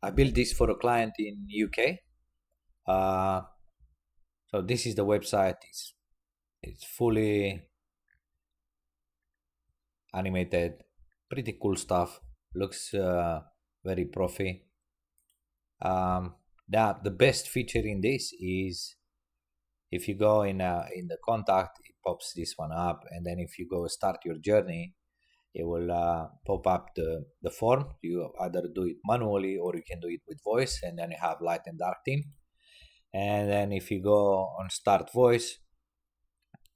I built this for a client in UK. So this is the website. It's fully animated, pretty cool stuff. Looks very profi. Now the best feature in this is if you go in the contact, it pops this one up, and then if you go start your journey, it will pop up the form. You either do it manually or you can do it with voice, and then you have light and dark theme. And then if you go on start voice,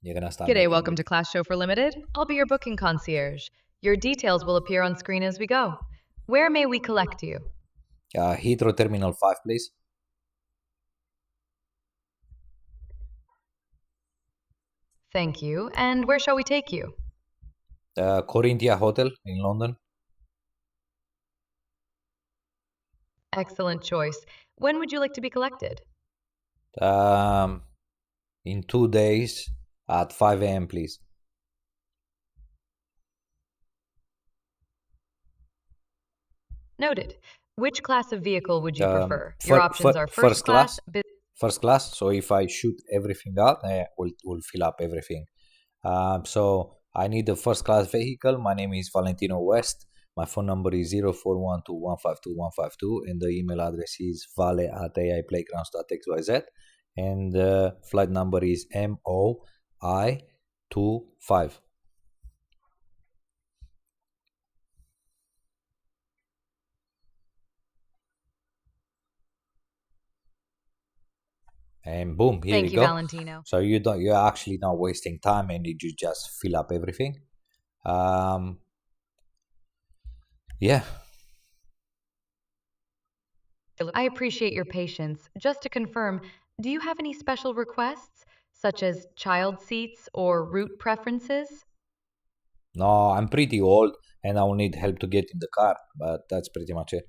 you're gonna start G'day, making welcome to video. Class Chauffeur Limited. I'll be your booking concierge. Your details will appear on screen as we go. Where may we collect you? Heathrow Terminal 5, please. Thank you. And where shall we take you? Corinthia Hotel in London. Excellent choice. When would you like to be collected? Um, in 2 days at 5 a.m., please. Noted. Which class of vehicle would you prefer? Your Fir- options are first class. business. First class. So if I shoot everything out, will fill up everything. So I need a first class vehicle. My name is Valentino West. My phone number is 0412152152, and the email address is vale@aiplaygrounds.xyz, and the flight number is MOI25. And boom, here Thank you you, go. Valentino. So you're actually not wasting time, and you just fill up everything. Yeah. I appreciate your patience. Just to confirm, do you have any special requests, such as child seats or route preferences? No, I'm pretty old and I will need help to get in the car, but that's pretty much it.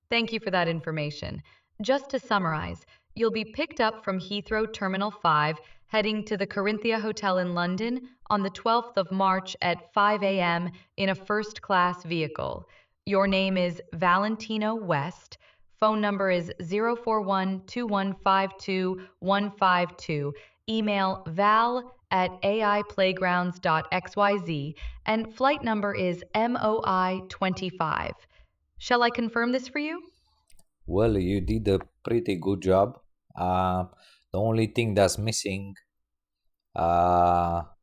Thank you for that information. Just to summarize, you'll be picked up from Heathrow Terminal 5, heading to the Corinthia Hotel in London on the 12th of March at 5 a.m. in a first class vehicle. Your name is Valentino West. Phone number is 041 Email val@aiplaygrounds.xyz, and flight number is MOI25. Shall I confirm this for you? Well, you did a pretty good job. The only thing that's missing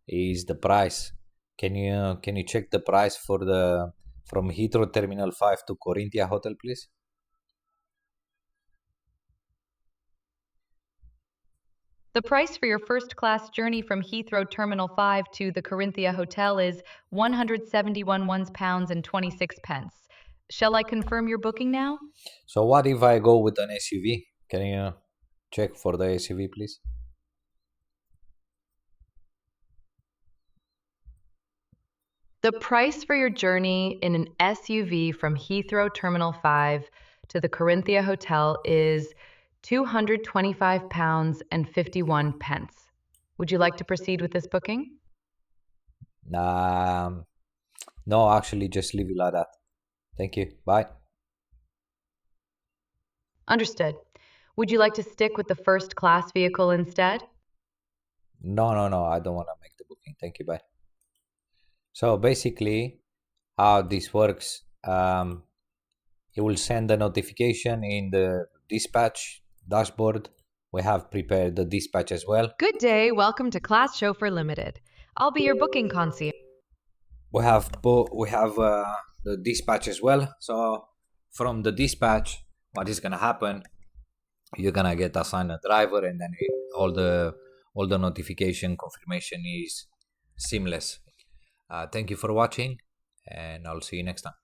is the price. Can you check the price for the from Heathrow Terminal 5 to Corinthia Hotel, please? The price for your first class journey from Heathrow Terminal 5 to the Corinthia Hotel is 171 pounds and 26 pence. Shall I confirm your booking now? So what if I go with an SUV? Can you check for the SUV, please? The price for your journey in an SUV from Heathrow Terminal 5 to the Corinthia Hotel is 225 pounds and 51 pence. Would you like to proceed with this booking? Um, no, actually, just leave it like that. Thank you. Bye. Understood. Would you like to stick with the first class vehicle instead? No, no, no. I don't want to make the booking. Thank you. Bye. So basically, how this works, it will send a notification in the dispatch dashboard. We have prepared the dispatch as well. Good day. Welcome to Class Chauffeur Limited. I'll be your booking concierge. We have the dispatch as well. So from the dispatch, what is gonna happen? You're gonna get assigned a driver, and then all the notification confirmation is seamless. Thank you for watching, and I'll see you next time.